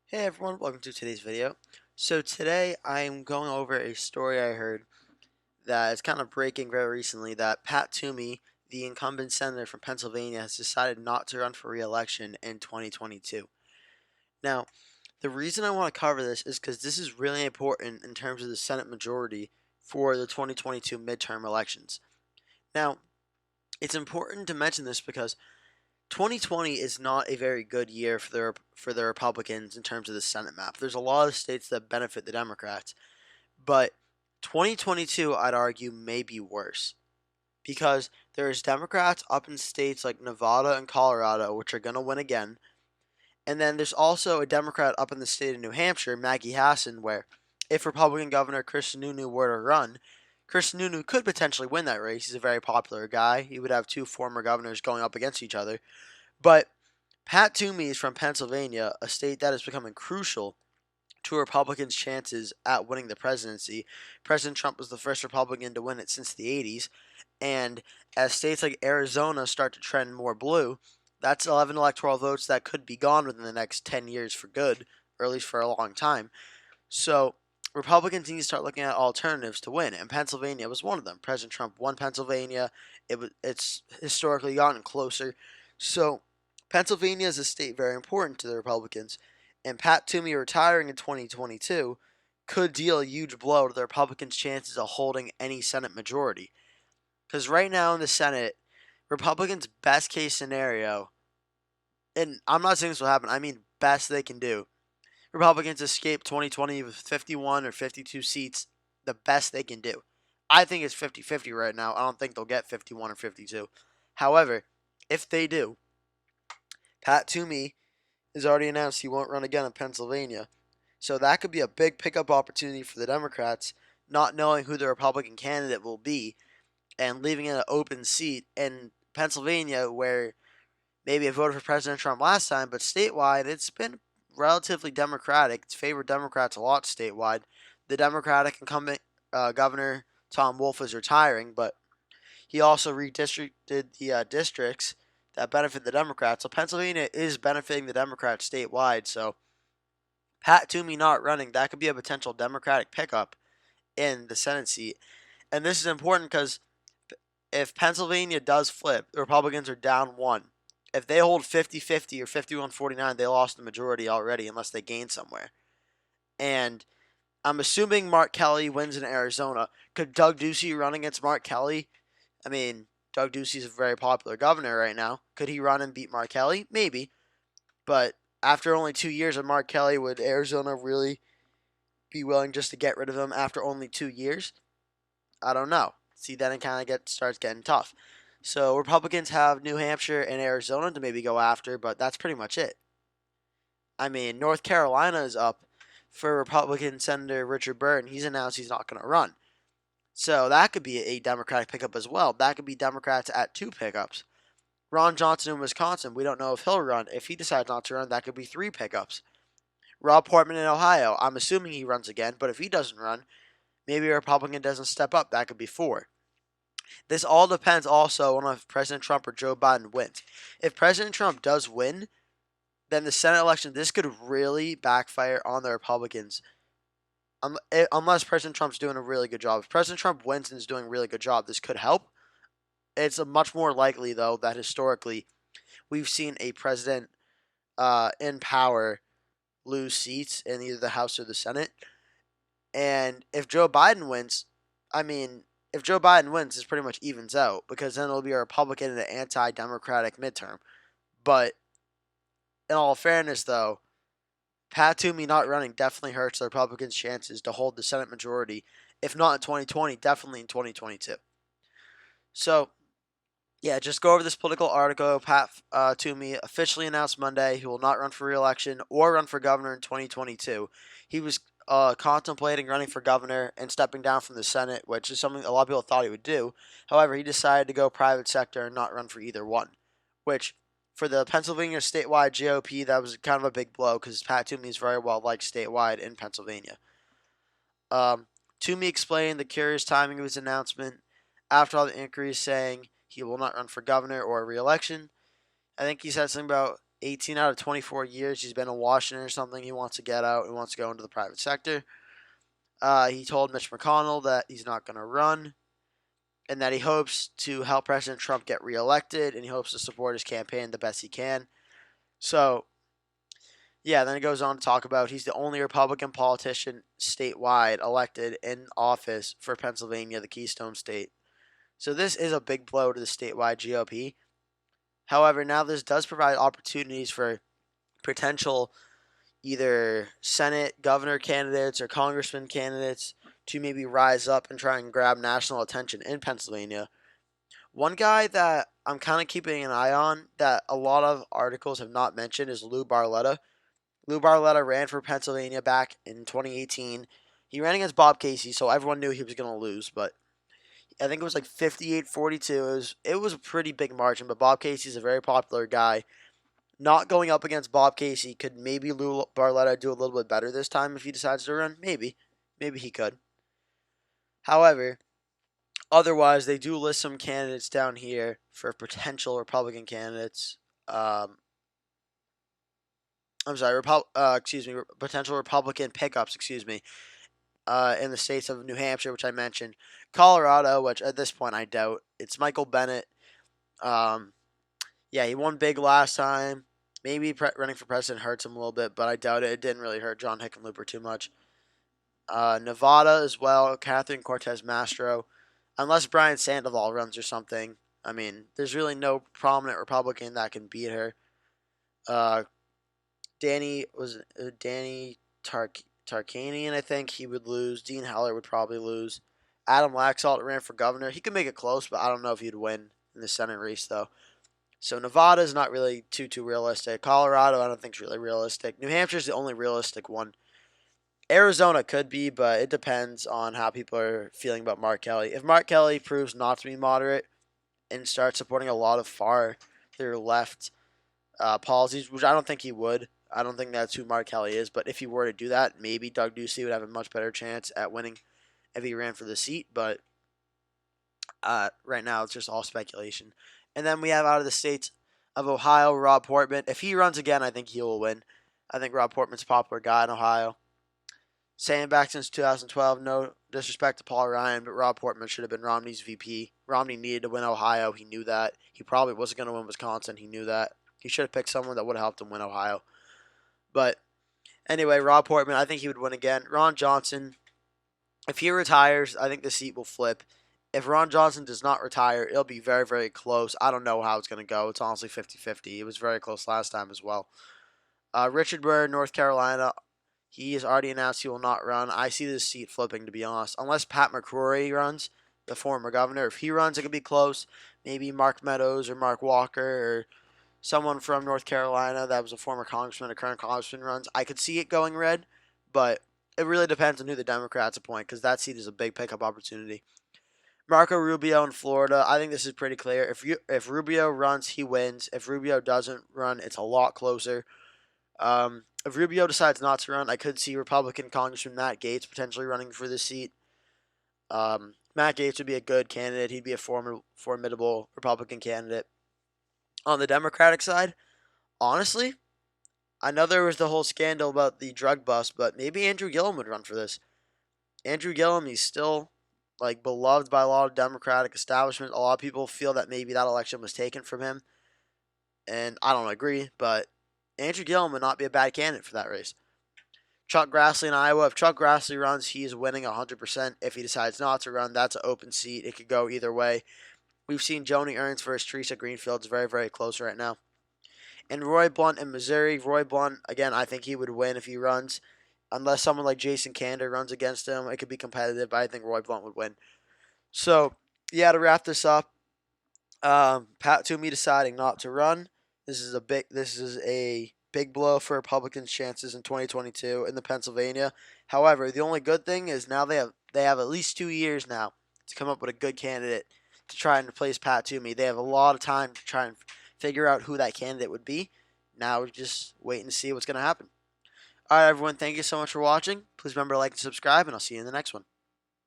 Hey everyone, welcome to today's video. So today I'm going over a story I heard that is kind of breaking very recently that Pat Toomey, the incumbent senator from Pennsylvania, has decided not to run for re-election in 2022. Now, the reason I want to cover this is because this is really important in terms of the Senate majority for the 2022 midterm elections. Now, it's important to mention this because 2020 is not a very good year for the Republicans in terms of the Senate map. There's a lot of states that benefit the Democrats, but 2022, I'd argue, may be worse because there's Democrats up in states like Nevada and Colorado, which are going to win again, and then there's also a Democrat up in the state of New Hampshire, Maggie Hassan, where if Republican Governor Chris Sununu were to run, Chris Sununu could potentially win that race. He's a very popular guy. He would have two former governors going up against each other. But Pat Toomey is from Pennsylvania, a state that is becoming crucial to Republicans' chances at winning the presidency. President Trump was the first Republican to win it since the 80s. And as states like Arizona start to trend more blue, that's 11 electoral votes that could be gone within the next 10 years for good, or at least for a long time. So Republicans need to start looking at alternatives to win, and Pennsylvania was one of them. President Trump won Pennsylvania. It's historically gotten closer. So Pennsylvania is a state very important to the Republicans, and Pat Toomey retiring in 2022 could deal a huge blow to the Republicans' chances of holding any Senate majority. Because right now in the Senate, Republicans' best case scenario, and I'm not saying this will happen, I mean best they can do. Republicans escape 2020 with 51 or 52 seats, the best they can do. I think it's 50-50 right now. I don't think they'll get 51 or 52. However, if they do, Pat Toomey has already announced he won't run again in Pennsylvania. So that could be a big pickup opportunity for the Democrats, not knowing who the Republican candidate will be and leaving it an open seat in Pennsylvania where maybe I voted for President Trump last time, but statewide it's been relatively Democratic. It's favored Democrats a lot statewide. The Democratic incumbent governor Tom Wolf is retiring, but he also redistricted the districts that benefit the Democrats. So Pennsylvania is benefiting the Democrats statewide. So Pat Toomey not running, that could be a potential Democratic pickup in the Senate seat. And this is important because if Pennsylvania does flip, the Republicans are down one. If they hold 50-50 or 51-49, they lost the majority already unless they gain somewhere. And I'm assuming Mark Kelly wins in Arizona. Could Doug Ducey run against Mark Kelly? I mean, Doug Ducey's a very popular governor right now. Could he run and beat Mark Kelly? Maybe. But after only 2 years of Mark Kelly, would Arizona really be willing just to get rid of him after only 2 years? I don't know. See, then it kind of starts getting tough. So Republicans have New Hampshire and Arizona to maybe go after, but that's pretty much it. I mean, North Carolina is up for Republican Senator Richard Burr, and he's announced he's not going to run. So that could be a Democratic pickup as well. That could be Democrats at two pickups. Ron Johnson in Wisconsin, we don't know if he'll run. If he decides not to run, that could be three pickups. Rob Portman in Ohio, I'm assuming he runs again, but if he doesn't run, maybe a Republican doesn't step up. That could be four. This all depends also on if President Trump or Joe Biden wins. If President Trump does win, then the Senate election, this could really backfire on the Republicans. Unless President Trump's doing a really good job. If President Trump wins and is doing a really good job, this could help. It's much more likely, though, that historically we've seen a president in power lose seats in either the House or the Senate. And if Joe Biden wins, I mean, if Joe Biden wins, this pretty much evens out because then it'll be a Republican and an anti-Democratic midterm. But in all fairness, though, Pat Toomey not running definitely hurts the Republicans' chances to hold the Senate majority, if not in 2020, definitely in 2022. So, yeah, just go over this political article. Pat Toomey officially announced Monday he will not run for re-election or run for governor in 2022. He was contemplating running for governor and stepping down from the Senate, which is something a lot of people thought he would do. However, he decided to go private sector and not run for either one, which for the Pennsylvania statewide GOP, that was kind of a big blow because Pat Toomey is very well liked statewide in Pennsylvania. Toomey explained the curious timing of his announcement after all the inquiries saying he will not run for governor or re-election. I think he said something about 18 out of 24 years he's been in Washington or something, he wants to get out. He wants to go into the private sector. He told Mitch McConnell that he's not going to run and that he hopes to help President Trump get reelected, and he hopes to support his campaign the best he can. So, yeah, then it goes on to talk about he's the only Republican politician statewide elected in office for Pennsylvania, the Keystone State. So this is a big blow to the statewide GOP. However, now this does provide opportunities for potential either Senate, governor candidates, or congressman candidates to maybe rise up and try and grab national attention in Pennsylvania. One guy that I'm kind of keeping an eye on that a lot of articles have not mentioned is Lou Barletta. Lou Barletta ran for Pennsylvania back in 2018. He ran against Bob Casey, so everyone knew he was going to lose, but I think it was like 58-42. It was a pretty big margin, but Bob Casey's a very popular guy. Not going up against Bob Casey, could maybe Lou Barletta do a little bit better this time if he decides to run? Maybe. Maybe he could. However, otherwise, they do list some candidates down here for potential Republican candidates. I'm sorry, potential Republican pickups, in the states of New Hampshire, which I mentioned, Colorado, which at this point I doubt. It's Michael Bennet. Yeah, he won big last time. Maybe running for president hurts him a little bit, but I doubt it. It didn't really hurt John Hickenlooper too much. Nevada as well, Catherine Cortez Masto. Unless Brian Sandoval runs or something, I mean, there's really no prominent Republican that can beat her. Danny Tarkanian, I think he would lose. Dean Heller would probably lose. Adam Laxalt ran for governor. He could make it close, but I don't know if he'd win in the Senate race, though. So Nevada is not really too realistic. Colorado, I don't think is really realistic. New Hampshire is the only realistic one. Arizona could be, but it depends on how people are feeling about Mark Kelly. If Mark Kelly proves not to be moderate and starts supporting a lot of farther left policies, which I don't think he would. I don't think that's who Mark Kelly is, but if he were to do that, maybe Doug Ducey would have a much better chance at winning if he ran for the seat, but right now it's just all speculation. And then we have out of the states of Ohio, Rob Portman. If he runs again, I think he will win. I think Rob Portman's a popular guy in Ohio. Saying back since 2012, no disrespect to Paul Ryan, but Rob Portman should have been Romney's VP. Romney needed to win Ohio. He knew that. He probably wasn't going to win Wisconsin. He knew that. He should have picked someone that would have helped him win Ohio. But anyway, Rob Portman, I think he would win again. Ron Johnson, if he retires, I think the seat will flip. If Ron Johnson does not retire, it'll be very, very close. I don't know how it's going to go. It's honestly 50-50. It was very close last time as well. Richard Burr, North Carolina, he has already announced he will not run. I see this seat flipping, to be honest. Unless Pat McCrory runs, the former governor. If he runs, it could be close. Maybe Mark Meadows or Mark Walker or someone from North Carolina that was a former congressman or current congressman runs. I could see it going red, but it really depends on who the Democrats appoint because that seat is a big pickup opportunity. Marco Rubio in Florida, I think this is pretty clear. If Rubio runs, he wins. If Rubio doesn't run, it's a lot closer. If Rubio decides not to run, I could see Republican Congressman Matt Gaetz potentially running for this seat. Matt Gaetz would be a good candidate. He'd be a formidable Republican candidate. On the Democratic side, honestly, I know there was the whole scandal about the drug bust, but maybe Andrew Gillum would run for this. Andrew Gillum, he's still beloved by a lot of Democratic establishment. A lot of people feel that maybe that election was taken from him, and I don't agree, but Andrew Gillum would not be a bad candidate for that race. Chuck Grassley in Iowa, if Chuck Grassley runs, he is winning 100%. If he decides not to run, that's an open seat. It could go either way. We've seen Joni Ernst versus Teresa Greenfield. It's very, very close right now. And Roy Blunt in Missouri. Roy Blunt, again, I think he would win if he runs. Unless someone like Jason Kander runs against him, it could be competitive, but I think Roy Blunt would win. So, yeah, to wrap this up, Pat Toomey deciding not to run. This is a big blow for Republicans' chances in 2022 in the Pennsylvania. However, the only good thing is now they have at least 2 years now to come up with a good candidate to try and replace Pat Toomey. They have a lot of time to try and figure out who that candidate would be. Now we're just waiting to see what's going to happen. All right, everyone, thank you so much for watching. Please remember to like and subscribe, and I'll see you in the next one.